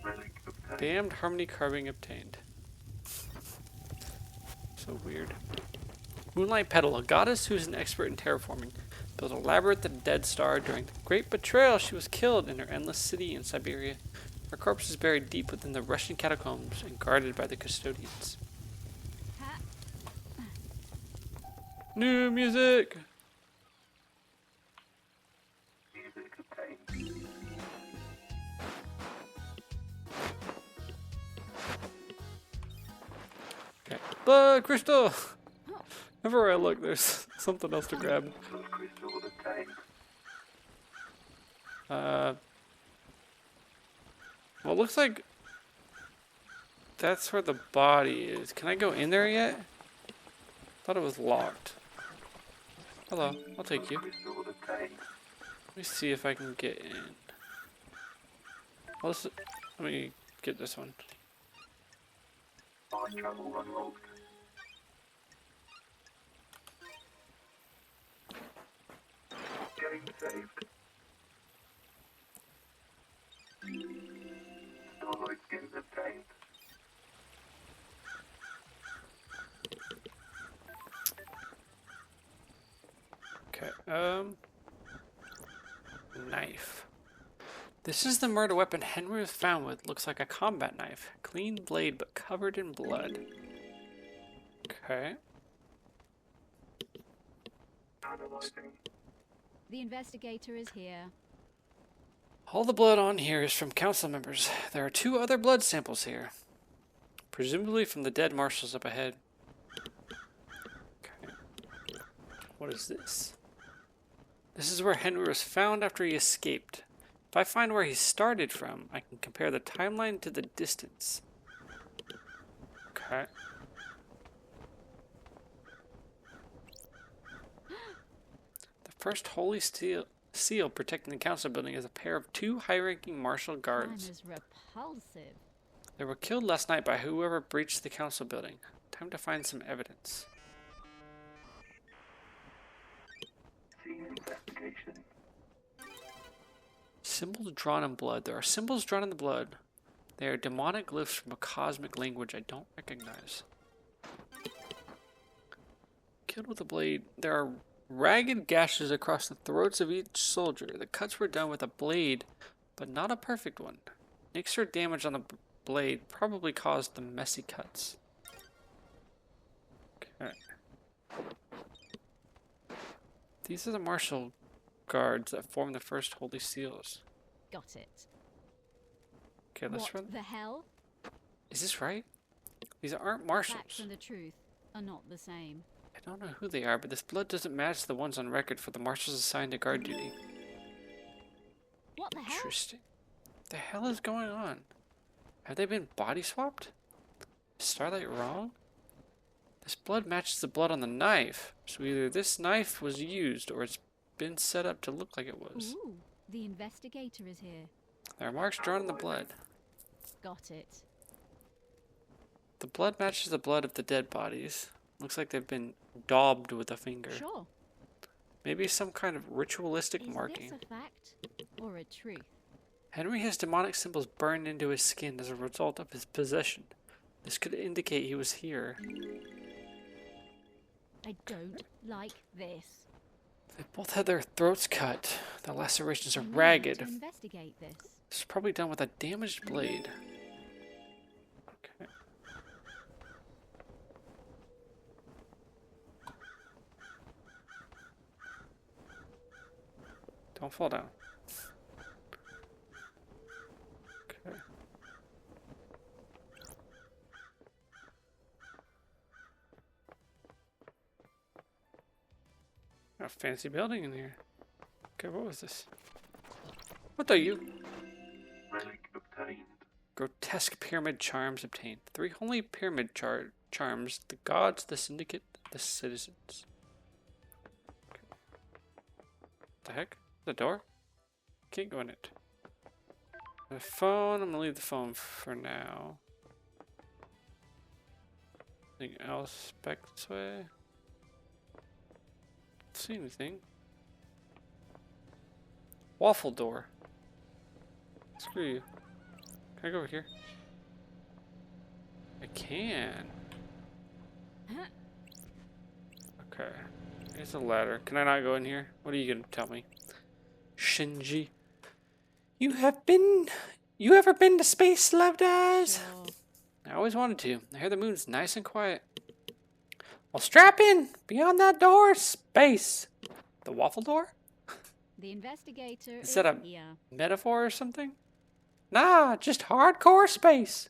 Relic obtained. Damned harmony carving obtained. So weird. Moonlight Petal, a goddess who's an expert in terraforming, built a labyrinth at a dead star. During the Great Betrayal, she was killed in her endless city in Siberia. Her corpse is buried deep within the Russian catacombs and guarded by the custodians. Ha- New music! Music obtained. Okay. Blood crystal! Everywhere I look, there's something else to grab. Blood crystal obtained. Well, it looks like that's where the body is. Can I go in there yet? Thought it was locked. Hello, I'll take you. Crystal obtained. Let me see if I can get in. Well, let me get this one. Fast travel unlocked. Getting saved. Starlight skins obtained. Okay, knife. This is the murder weapon Henry was found with. Looks like a combat knife. Clean blade, but covered in blood. Okay. Analyzing. The investigator is here. All the blood on here is from council members. There are 2 other blood samples here. Presumably from the dead marshals up ahead. Okay. What is this? This is where Henry was found after he escaped. If I find where he started from, I can compare the timeline to the distance. Okay. The first holy seal protecting the council building is a pair of 2 high-ranking martial guards. Crime is repulsive. They were killed last night by whoever breached the council building. Time to find some evidence. Scene investigation. Symbols drawn in blood. There are symbols drawn in the blood. They are demonic glyphs from a cosmic language I don't recognize. Killed with a blade. There are ragged gashes across the throats of each soldier. The cuts were done with a blade, but not a perfect one. Nicks or damage on the blade probably caused the messy cuts. Okay. These are the martial guards that form the first holy seals. Got it. Okay, let's What run. the hell? Is this right? These aren't Facts marshals. and the truth are not the same. I don't know who they are, but this blood doesn't match the ones on record for the marshals assigned to guard duty. What the hell? Interesting. What the hell is going on? Have they been body swapped? Is Starlight wrong? This blood matches the blood on the knife, so either this knife was used or it's been set up to look like it was. Ooh, the investigator is here. There are marks drawn in the blood. Got it. The blood matches the blood of the dead bodies. Looks like they've been daubed with a finger. Sure. Maybe some kind of ritualistic Is marking. this a fact or a truth? Henry has demonic symbols burned into his skin as a result of his possession. This could indicate he was here. I don't like this. They both had their throats cut. The lacerations are I need ragged. to investigate this. This is probably done with a damaged blade. Okay. Don't fall down. Okay. A fancy building in here. Okay, what was this? What are you? Relic obtained. Grotesque pyramid charms obtained. 3 holy pyramid charms. The gods, the syndicate, the citizens. Okay. The heck? The door? Can't go in it. The phone. I'm gonna leave the phone for now. Anything else back this way? Don't see anything. Waffle door. Screw you. Can I go over here? I can. Okay. There's a ladder. Can I not go in here? What are you gonna tell me? Shinji. You ever been to space, loved eyes? Sure. I always wanted to. I hear the moon's nice and quiet. Well, strap in. Beyond that door, space. The waffle door? The investigator Is is that a here. metaphor or something? Nah, just hardcore space.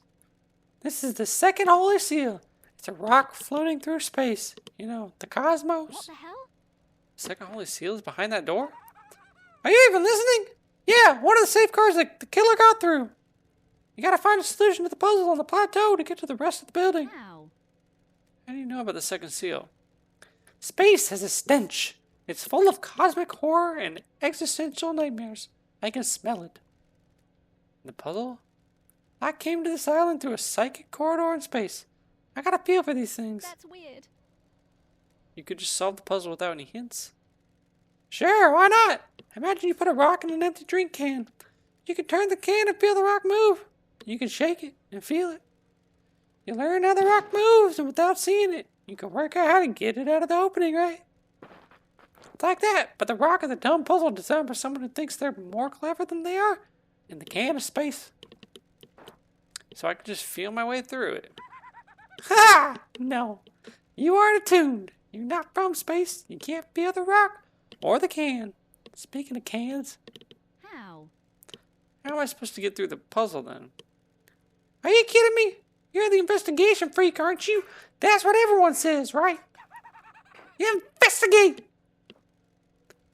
This is the second holy seal. It's a rock floating through space. You know, the What cosmos. the hell? Second holy seal is behind that door? Are you even listening? Yeah, one of the safeguards that the killer got through. You gotta find a solution to the puzzle on the plateau to get to the rest of the building. How? How do you know about the second seal? Space has a stench. It's full of cosmic horror and existential nightmares. I can smell it. The puzzle? I came to this island through a psychic corridor in space. I got a feel for these things. That's weird. You could just solve the puzzle without any hints. Sure, why not? Imagine you put a rock in an empty drink can. You can turn the can and feel the rock move. You can shake it and feel it. You learn how the rock moves, and without seeing it, you can work out how to get it out of the opening, right? It's like that, but the rock is a dumb puzzle designed for someone who thinks they're more clever than they are in the can of space. So I can just feel my way through it. Ha! No. You aren't attuned. You're not from space. You can't feel the rock or the can. Speaking of cans, How? how am I supposed to get through the puzzle then? Are you kidding me? You're the investigation freak, aren't you? That's what everyone says, right? Investigate!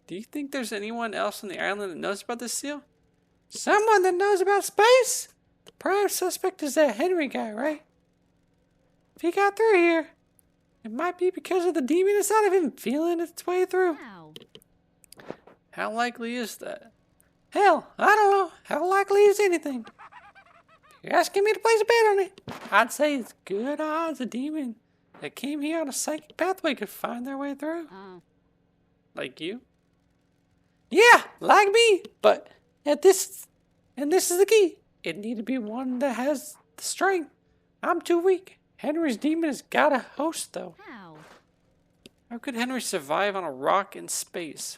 Do you think there's anyone else on the island that knows about this seal? Someone that knows about space? The prime suspect is that Henry guy, right? If he got through here, it might be because of the demon inside of him feeling its way through. How? How likely is that? Hell, I don't know. How likely is anything? If you're asking me to place a bet on it, I'd say it's good odds a demon that came here on a psychic pathway could find their way through. Oh. Like you? Yeah, like me. But this is the key. It need to be one that has the strength. I'm too weak. Henry's demon has got a host, though. How? How could Henry survive on a rock in space?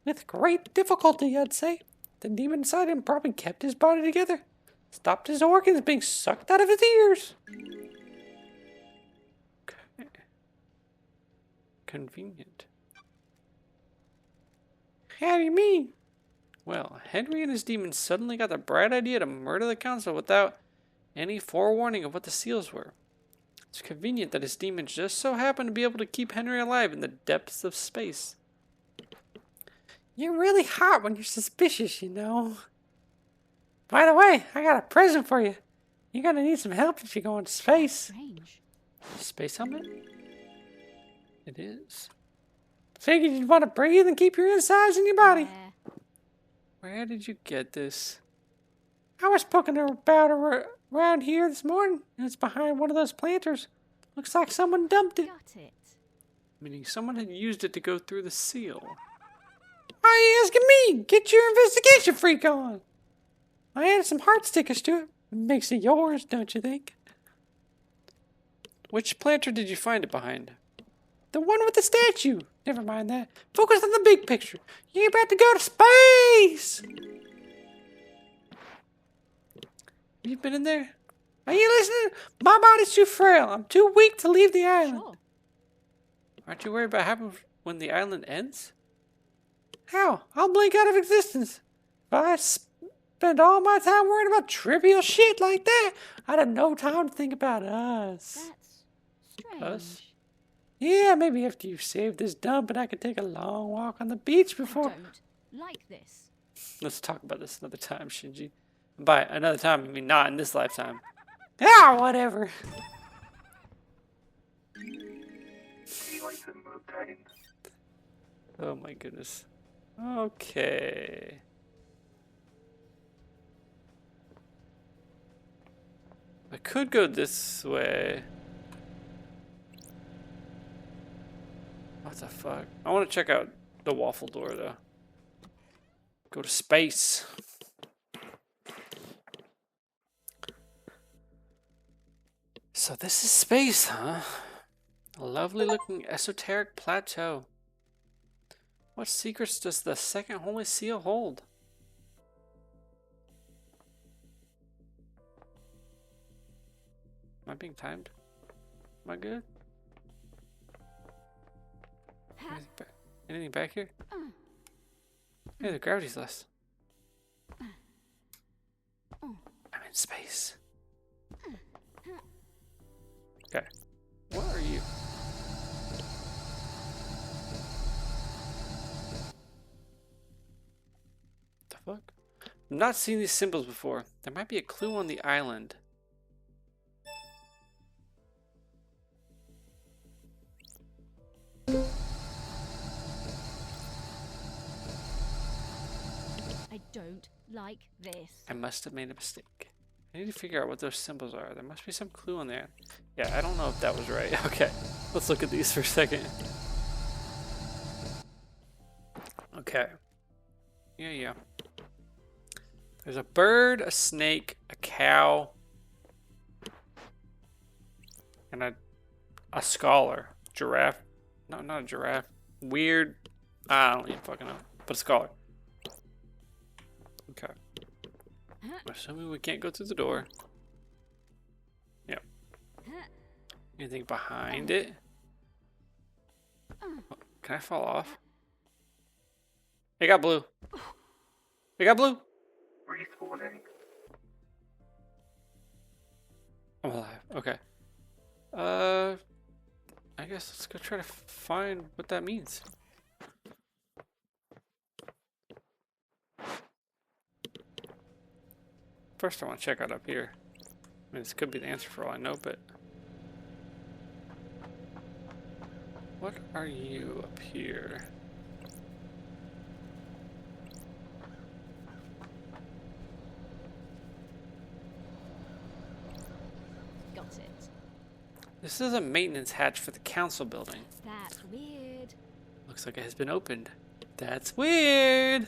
With great difficulty, I'd say. The demon inside him probably kept his body together. Stopped his organs being sucked out of his ears. Okay. Convenient. How do you mean? Well, Henry and his demons suddenly got the bright idea to murder the council without any forewarning of what the seals were. It's convenient that his demons just so happen to be able to keep Henry alive in the depths of space. You're really hot when you're suspicious, you know. By the way, I got a present for you. You're gonna need some help if you go into space. Strange. Space helmet? It is. Figured you'd want to breathe and keep your insides in your body. Where? Where did you get this? I was poking about around here this morning, and it's behind one of those planters. Looks like someone dumped it. Got it. Meaning someone had used it to go through the seal. Why are you asking me? Get your investigation freak on. I added some heart stickers to it. It makes it yours, don't you think? Which planter did you find it behind? The one with the statue. Never mind that. Focus on the big picture. You're about to go to space. You've been in there? Are you listening? My body's too frail. I'm too weak to leave the island. Sure. Aren't you worried about what happens when the island ends? How? I'll blink out of existence. If I spend all my time worrying about trivial shit like that, I'd have no time to think about us. That's strange. Us? Yeah, maybe after you've saved this dump and I can take a long walk on the beach I before... don't like this. Let's talk about this another time, Shinji. By another time, I mean not in this lifetime. Ah, whatever. Key item obtained. Oh my goodness. Okay. I could go this way. What the fuck? I want to check out the waffle door though. Go to space. So this is space, huh? A lovely looking esoteric plateau. What secrets does the second holy seal hold? Am I being timed? Am I good? Anything back here? Yeah, the gravity's less. I'm in space. Okay. What are you? The fuck? I've not seen these symbols before. There might be a clue on the island. I don't like this. I must have made a mistake. I need to figure out what those symbols are. There must be some clue on there. Yeah, I don't know if that was right. Okay, let's look at these for a second. Okay. Yeah. There's a bird, a snake, a cow, and a scholar. Giraffe. No, not a giraffe. Weird. I don't even fucking know. But a scholar. Okay. Assuming we can't go through the door. Yep. Anything behind it? Oh, can I fall off? It got blue. It got blue. Respawning. I'm alive. Okay. I guess let's go try to find what that means. First, I want to check out up here. I mean, this could be the answer for all I know, but... What are you up here? Got it. This is a maintenance hatch for the council building. That's weird. Looks like it has been opened. That's weird!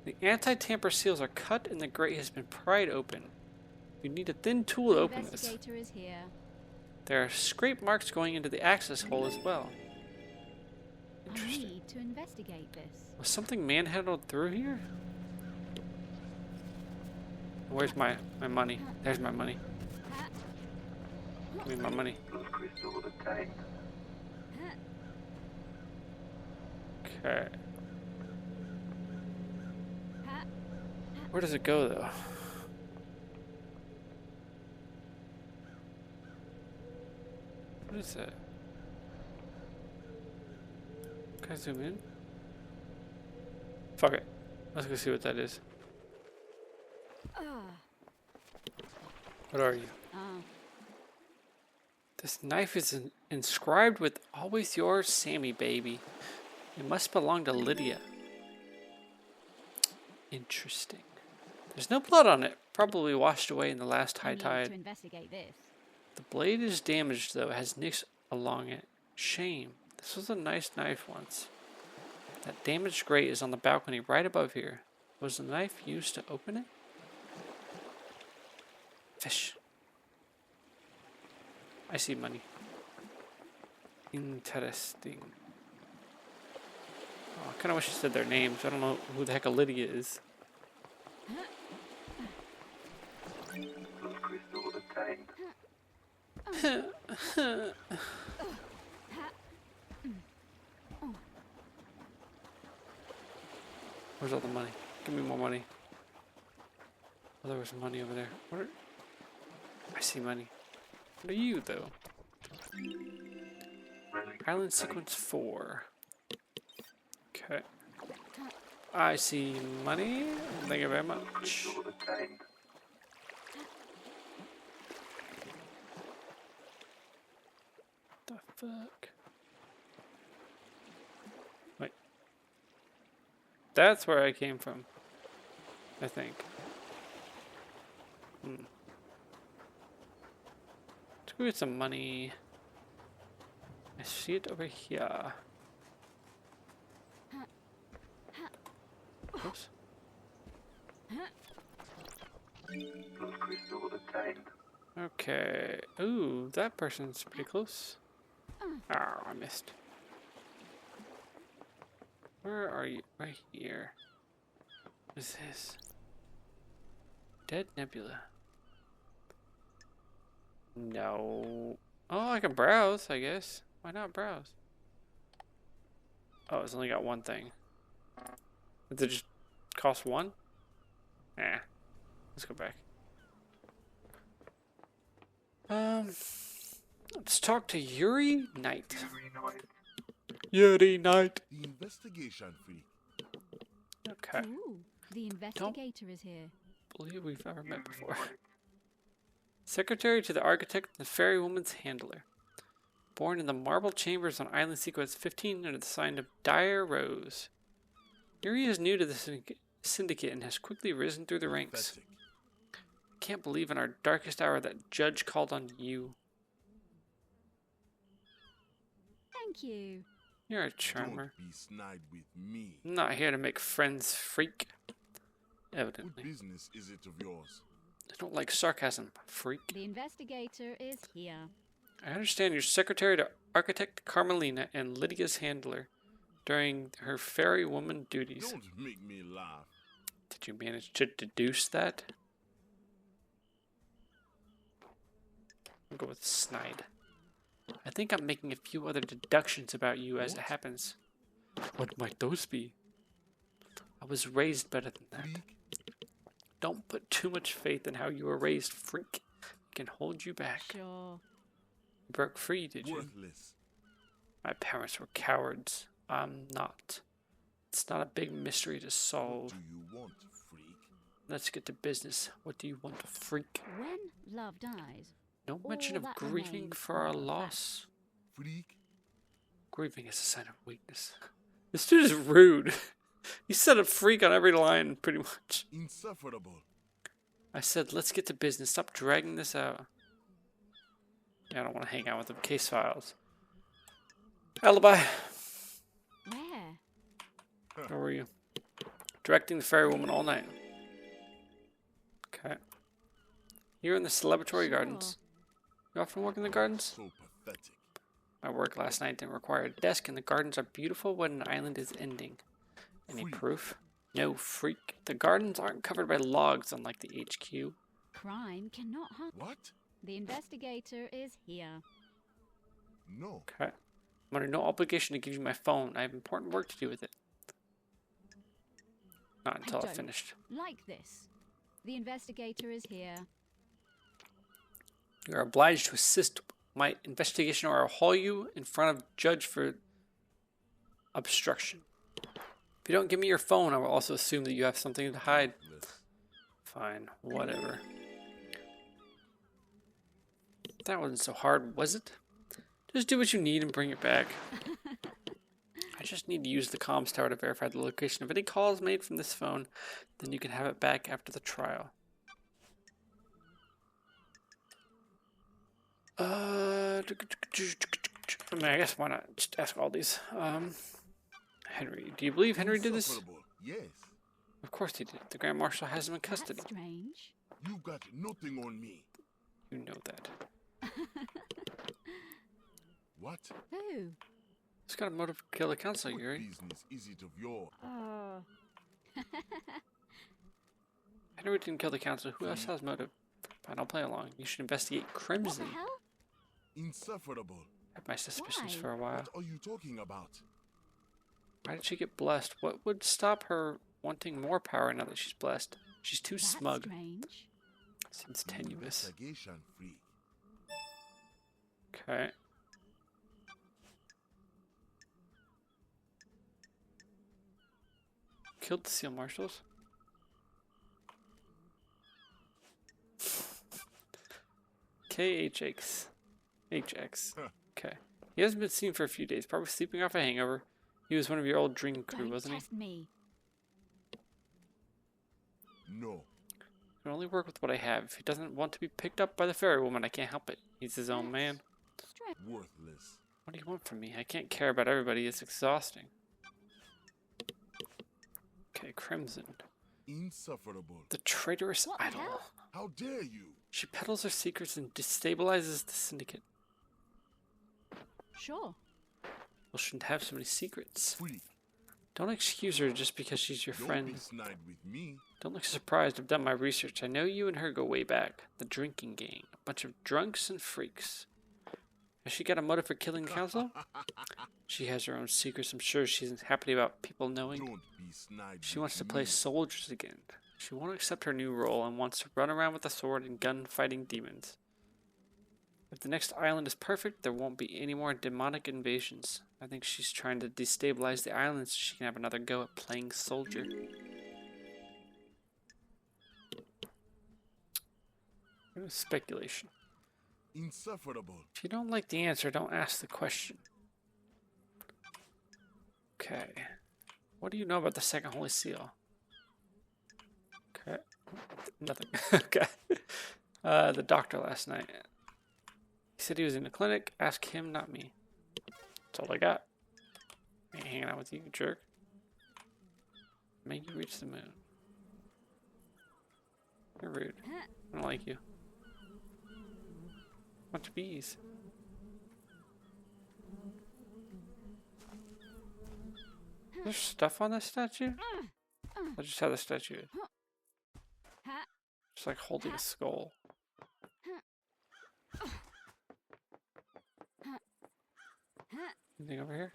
The anti-tamper seals are cut and the grate has been pried open. You need a thin tool to The open this. investigator is here. There are scrape marks going into the access hole as well. I Interesting. need to investigate this. Was something manhandled through here? Where's my money? There's my money. Give me my money. Those crystals obtained. Okay. Where does it go though? What is that? Can I zoom in? Fuck it. Let's go see what that is. What are you? This knife is inscribed with "Always yours, Sammy, baby." It must belong to Lydia. Interesting. There's no blood on it. Probably washed away in the last high I need tide. to investigate this. The blade is damaged though. It has nicks along it. Shame. This was a nice knife once. That damaged grate is on the balcony right above here. Was the knife used to open it? Fish. I see money. Interesting. Oh, I kind of wish I said their names. I don't know who the heck a Lydia is. Those crystals obtained. Where's all the money? Give me more money. Oh, there was money over there. What are... I see money. What are you, though? Relic Island obtained. sequence 4. Okay. I see money. Thank you very much. Crystal obtained. The fuck? Wait. That's where I came from. I think. Let's go get some money. I see it over here. Oops. Blood crystal obtained. Okay. Ooh, that person's pretty close. Oh, I missed. Where are you? Right here. What is this? Dead Nebula. No. Oh, I can browse, I guess. Why not browse? Oh, it's only got one thing. Does it just cost one? Nah. Let's go back. Let's talk to Yuri Knight. Fury Knight. Yuri Knight. The investigation freak. Okay. Ooh, the investigator is here. Believe we've ever met Fury before. Knight. Secretary to the architect and fairy woman's handler. Born in the marble chambers on Island Sequence 15 under the sign of Dire Rose. Yuri is new to the syndicate and has quickly risen through the ranks. Pathetic. Can't believe in our darkest hour that Judge called on you. Thank you. You're a charmer. Don't be snide with me. I'm not here to make friends, freak. What Evidently. business is it of yours? I don't like sarcasm, freak. The investigator is here. I understand you're secretary to architect Carmelina and Lydia's handler during her fairy woman duties. Don't make me laugh. Did you manage to deduce that? I'll go with snide. I think I'm making a few other deductions about you as it What? happens. What might those be? I was raised better than that. Freak. Don't put too much faith in how you were raised, freak. It can hold you back. Sure. You broke free, did you? Worthless. My parents were cowards. I'm not. It's not a big mystery to What solve. do you want, freak? Let's get to business. What do you want, freak? When love dies, No mention all of that grieving remains for our are facts. loss. Freak? Grieving is a sign of weakness. This dude is rude. He said a freak on every line, pretty much. Insufferable. I said, let's get to business. Stop dragging this out. Yeah, I don't want to hang out with them. Case files. Alibi. where? How were you? Directing the fairy woman all night. Okay. You're in the celebratory Sure. gardens. You often work in the gardens? So pathetic. My work last night didn't require a desk, and the gardens are beautiful when an island is ending. Any Freak. proof? No, freak. The gardens aren't covered by logs, unlike the HQ. Crime cannot hunt. What? The investigator is here. No. Okay. I'm under no obligation to give you my phone. I have important work to do with it. Not until I've don't. finished. Like this. The investigator is here. You are obliged to assist my investigation, or I'll haul you in front of judge for obstruction. If you don't give me your phone, I will also assume that you have something to hide. Worthless. Fine, whatever. That wasn't so hard, was it? Just do what you need and bring it back. I just need to use the comms tower to verify the location of any calls made from this phone. Then you can have it back after the trial. I mean, I guess why not just ask all these. Henry, do you believe Henry did this? Insufferable. Yes. Of course he did. The Grand Marshal has him in custody. That's strange. You got nothing on me. You know that. What? Who? He's got a motive to kill the council, What Yuri. business is it of yours? Oh. Henry didn't kill the council. Who else has motive? Fine, I'll play along. You should investigate What the Crimson. hell? Insufferable. I had my suspicions Why? for a while. What are you talking about? Why did she get blessed? What would stop her wanting more power now that she's blessed. She's too That's smug. strange. Seems tenuous. Investigation free. Okay. Killed the seal marshals. KHX. HX. Huh. Okay. He hasn't been seen for a few days, probably sleeping off a hangover. He was one of your old drinking crew, Don't wasn't he? test me. No. I can only work with what I have. If he doesn't want to be picked up by the fairy woman, I can't help it. He's his own man. Strange. Worthless. What do you want from me? I can't care about everybody. It's exhausting. Okay, Crimson. Insufferable. The traitorous What the idol. hell? How dare you? She peddles her secrets and destabilizes the syndicate. Sure. Well, shouldn't have so many secrets. Free. Don't excuse her just because she's your Don't friend. be snide with me. Don't look surprised. I've done my research. I know you and her go way back. The drinking gang. A bunch of drunks and freaks. Has she got a motive for killing the council? She has her own secrets. I'm sure she isn't happy about people knowing. Don't be snide. She with wants to play me. soldiers again. She won't accept her new role and wants to run around with a sword and gun fighting demons. If the next island is perfect, there won't be any more demonic invasions. I think she's trying to destabilize the island so she can have another go at playing soldier. Speculation. Insufferable. If you don't like the answer, don't ask the question. Okay. What do you know about the second Holy Seal? Okay. Nothing. Okay. The doctor last night. He said he was in the clinic. Ask him, not me. That's all I got. I ain't hanging out with you, jerk. Make you reach the moon. You're rude. I don't like you. Bunch of bees. There's stuff on this statue? I just how the statue is. It's like holding a skull. Anything over here?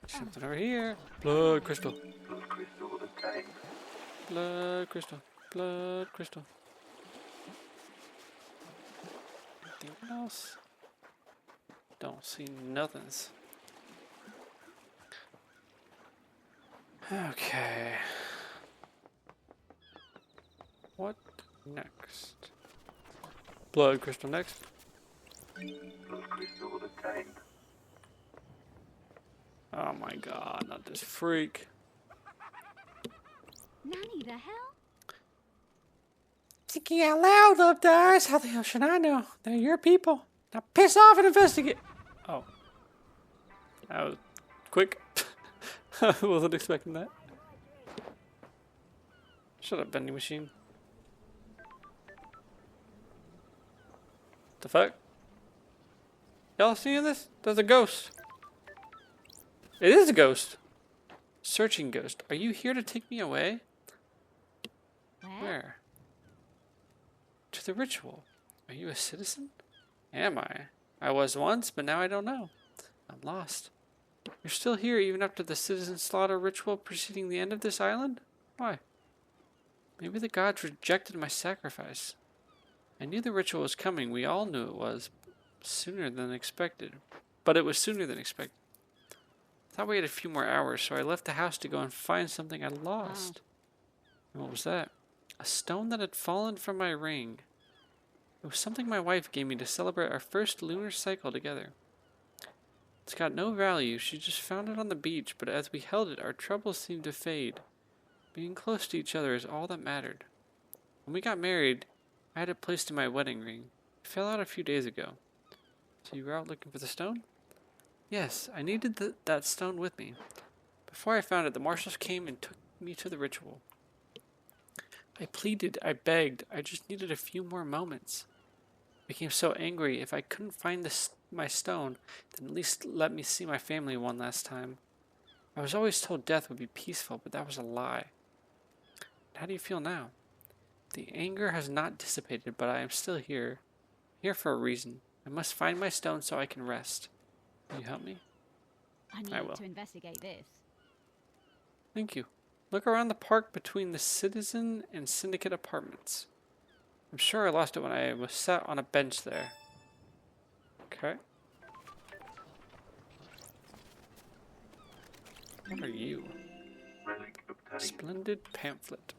Something over here. Blood crystal. Blood crystal obtained. Blood crystal. Blood crystal. Anything else? Don't see nothings. Okay. What next? Blood crystal next. Blood crystal obtained. Oh my god, not this freak. Nanny, the hell? Thinking out loud up there. How the hell should I know? They're your people. Now piss off and investigate. Oh. That was quick. I wasn't expecting that. Shut up, vending machine. The fuck? Y'all seeing this? There's a ghost. It is a ghost. Searching ghost. Are you here to take me away? Where? To the ritual. Are you a citizen? Am I? I was once, but now I don't know. I'm lost. You're still here even after the citizen slaughter ritual preceding the end of this island? Why? Maybe the gods rejected my sacrifice. I knew the ritual was coming. We all knew it was. Sooner than expected. But it was sooner than expected. I thought we had a few more hours, so I left the house to go and find something I lost. And what was that? A stone that had fallen from my ring. It was something my wife gave me to celebrate our first lunar cycle together. It's got no value. She just found it on the beach, but as we held it, our troubles seemed to fade. Being close to each other is all that mattered. When we got married, I had it placed in my wedding ring. It fell out a few days ago. So you were out looking for the stone? Yes, I needed that stone with me. Before I found it, the marshals came and took me to the ritual. I pleaded, I begged, I just needed a few more moments. I became so angry. If I couldn't find my stone, then at least let me see my family one last time. I was always told death would be peaceful, but that was a lie. How do you feel now? The anger has not dissipated, but I am still here. Here for a reason. I must find my stone so I can rest. Will you help me? I need I will. to investigate this. Thank you. Look around the park between the Citizen and Syndicate apartments. I'm sure I lost it when I was sat on a bench there. Okay. What are you? Relic obtained. Splendid pamphlet.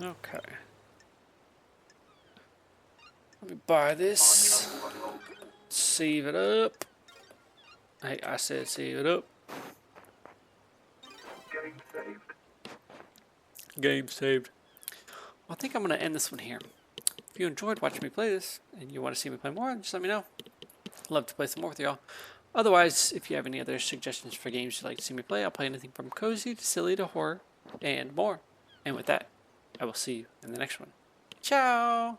Okay. Let me buy this. Save it up. Hey, I said save it up. Game saved. Game saved. Well, I think I'm going to end this one here. If you enjoyed watching me play this and you want to see me play more, just let me know. I'd love to play some more with y'all. Otherwise, if you have any other suggestions for games you'd like to see me play, I'll play anything from cozy to silly to horror and more. And with that, I will see you in the next one. Ciao!